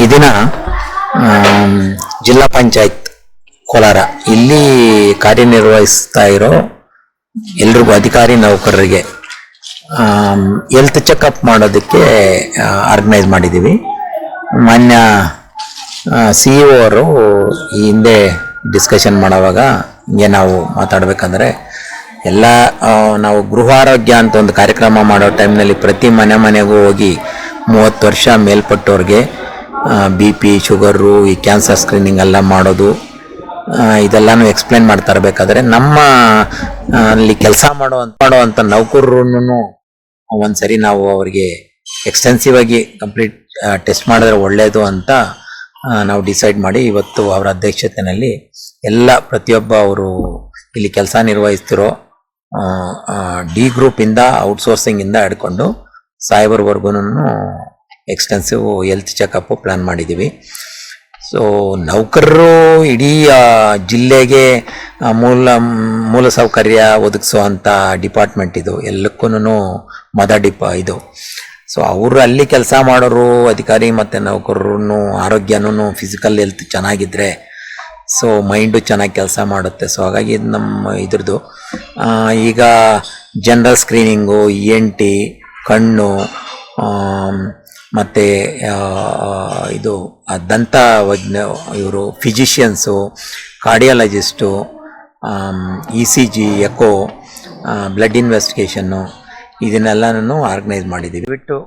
ಈ ದಿನ ಜಿಲ್ಲಾ ಪಂಚಾಯತ್ ಕೋಲಾರ ಇಲ್ಲಿ ಕಾರ್ಯನಿರ್ವಹಿಸ್ತಾ ಇರೋ ಎಲ್ರಿಗೂ ಅಧಿಕಾರಿ ನೌಕರರಿಗೆ ಹೆಲ್ತ್ ಚೆಕಪ್ ಮಾಡೋದಕ್ಕೆ ಆರ್ಗನೈಸ್ ಮಾಡಿದ್ದೀವಿ. ಮಾನ್ಯ CEO ಅವರು ಈ ಹಿಂದೆ ಡಿಸ್ಕಷನ್ ಮಾಡುವಾಗ ಹಿಂಗೆ ನಾವು ಮಾತಾಡಬೇಕಂದ್ರೆ ಎಲ್ಲ ನಾವು ಗೃಹ ಆರೋಗ್ಯ ಅಂತ ಒಂದು ಕಾರ್ಯಕ್ರಮ ಮಾಡೋ ಟೈಮ್ನಲ್ಲಿ ಪ್ರತಿ ಮನೆಗೂ ಹೋಗಿ 30 ವರ್ಷ ಮೇಲ್ಪಟ್ಟವ್ರಿಗೆ BP, ಶುಗರು, ಈ ಕ್ಯಾನ್ಸರ್ ಸ್ಕ್ರೀನಿಂಗ್ ಎಲ್ಲ ಮಾಡೋದು ಇದೆಲ್ಲಾನು ಎಕ್ಸ್ಪ್ಲೇನ್ ಮಾಡ್ತಾ ಇರಬೇಕಾದ್ರೆ ನಮ್ಮ ಅಲ್ಲಿ ಕೆಲಸ ಮಾಡುವಂಥ ನೌಕರರನ್ನು ಒಂದ್ಸರಿ ನಾವು ಅವರಿಗೆ ಎಕ್ಸ್ಟೆನ್ಸಿವ್ ಆಗಿ ಕಂಪ್ಲೀಟ್ ಟೆಸ್ಟ್ ಮಾಡಿದ್ರೆ ಒಳ್ಳೆಯದು ಅಂತ ನಾವು ಡಿಸೈಡ್ ಮಾಡಿ ಇವತ್ತು ಅವರ ಅಧ್ಯಕ್ಷತೆಯಲ್ಲಿ ಎಲ್ಲ ಪ್ರತಿಯೊಬ್ಬ ಅವರು ಇಲ್ಲಿ ಕೆಲಸ ನಿರ್ವಹಿಸ್ತಿರೋ D ಗ್ರೂಪಿಂದ ಔಟ್ಸೋರ್ಸಿಂಗಿಂದ ಹಿಡ್ಕೊಂಡು ಸಾಹೇಬರ್ವರೆಗೂ ಎಕ್ಸ್ಟೆನ್ಸಿವ್ ಹೆಲ್ತ್ ಚೆಕಪ್ ಪ್ಲಾನ್ ಮಾಡಿದ್ದೀವಿ. ಸೊ ನೌಕರರು ಇಡೀ ಜಿಲ್ಲೆಗೆ ಮೂಲ ಸೌಕರ್ಯ ಒದಗಿಸುವಂಥ ಡಿಪಾರ್ಟ್ಮೆಂಟ್ ಇದು, ಎಲ್ಲಕ್ಕೂ ಇದು. ಸೊ ಅವರು ಅಲ್ಲಿ ಕೆಲಸ ಮಾಡೋರು ಅಧಿಕಾರಿ ಮತ್ತು ನೌಕರರು ಆರೋಗ್ಯನೂ ಫಿಸಿಕಲ್ ಹೆಲ್ತ್ ಚೆನ್ನಾಗಿದ್ದರೆ ಸೊ ಮೈಂಡು ಚೆನ್ನಾಗಿ ಕೆಲಸ ಮಾಡುತ್ತೆ. ಸೊ ಹಾಗಾಗಿ ಇದು ನಮ್ಮ ಇದ್ರದ್ದು ಈಗ ಜನರಲ್ ಸ್ಕ್ರೀನಿಂಗು, ENT, ಕಣ್ಣು ಮತ್ತು ಇದು ದಂತ ಇವರು physicians, cardiologist, ECG, echo, blood investigation ಇದನ್ನೆಲ್ಲನೂ ಆರ್ಗನೈಸ್ ಮಾಡಿದ್ದೀವಿ. ಬಿಟ್ಟು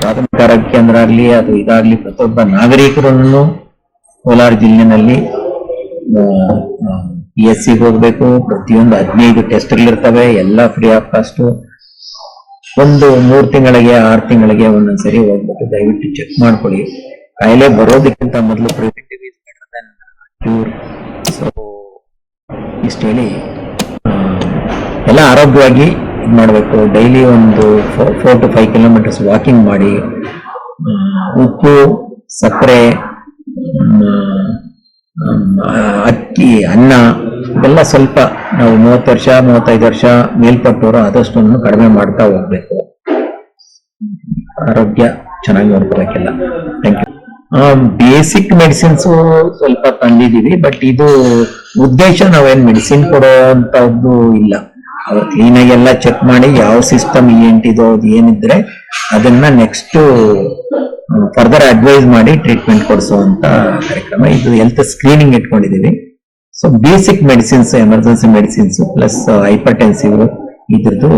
ಪ್ರಾಥಮಿಕ ಆರೋಗ್ಯ ಕೇಂದ್ರ ಆಗಲಿ ಅದು ಇದಾಗಲಿ ಪ್ರತಿಯೊಬ್ಬ ನಾಗರಿಕರನ್ನು ಕೋಲಾರ ಜಿಲ್ಲೆನಲ್ಲಿ PSCಗೆ ಹೋಗ್ಬೇಕು. ಪ್ರತಿಯೊಂದು 15 ಟೆಸ್ಟ್ಗಳಿರ್ತವೆ, ಎಲ್ಲ ಫ್ರೀ ಆಫ್ ಕಾಸ್ಟು. ಒಂದು 3 ತಿಂಗಳಿಗೆ 6 ತಿಂಗಳಿಗೆ ಒಂದೊಂದ್ಸರಿ ಹೋಗ್ಬೇಕು. ದಯವಿಟ್ಟು ಚೆಕ್ ಮಾಡ್ಕೊಳ್ಳಿ. ಕಾಯಿಲೆ ಬರೋದಕ್ಕಿಂತ ಮೊದಲು preventive is better then cure. So ಇಷ್ಟು ಹೇಳಿ ಎಲ್ಲ ಆರೋಗ್ಯವಾಗಿ ಇದು ಮಾಡಬೇಕು. ಡೈಲಿ ಒಂದು 4 to 5 ಕಿಲೋಮೀಟರ್ಸ್ ವಾಕಿಂಗ್ ಮಾಡಿ. ಉಪ್ಪು, ಸಕ್ಕರೆ, ಅಕ್ಕಿ, ಅನ್ನ ಇವೆಲ್ಲ ಸ್ವಲ್ಪ ನಾವು 30 ವರ್ಷ 35 ವರ್ಷ ಮೇಲ್ಪಟ್ಟವರು ಆದಷ್ಟು ಕಡಿಮೆ ಮಾಡ್ತಾ ಹೋಗ್ಬೇಕು. ಆರೋಗ್ಯ ಚೆನ್ನಾಗಿ ನೋಡ್ಕೋಬೇಕೆಲ್ಲ. Thank you. ಬೇಸಿಕ್ ಮೆಡಿಸಿನ್ಸ್ ಸ್ವಲ್ಪ ತಂದಿದ್ದೀವಿ, ಬಟ್ ಇದು ಉದ್ದೇಶ ನಾವೇನ್ ಮೆಡಿಸಿನ್ ಕೊಡೋ ಅಂತದ್ದು ಇಲ್ಲ. ಅವ್ರು ಕ್ಲೀನಾಗಿ ಎಲ್ಲ ಚೆಕ್ ಮಾಡಿ ಯಾವ ಸಿಸ್ಟಮ್ ENTದೋ ಅದು ಏನಿದ್ರೆ ಅದನ್ನ ನೆಕ್ಸ್ಟ್ ಫರ್ದರ್ ಅಡ್ವೈಸ್ ಮಾಡಿ ಟ್ರೀಟ್ಮೆಂಟ್ ಕೊಡಿಸುವಂತ ಕಾರ್ಯಕ್ರಮ ಇದು. ಹೆಲ್ತ್ ಸ್ಕ್ರೀನಿಂಗ್ ಇಟ್ಕೊಂಡಿದ್ದೀವಿ. So basic medicines, emergency medicines plus hypertensive ಇದ್ರದ್ದು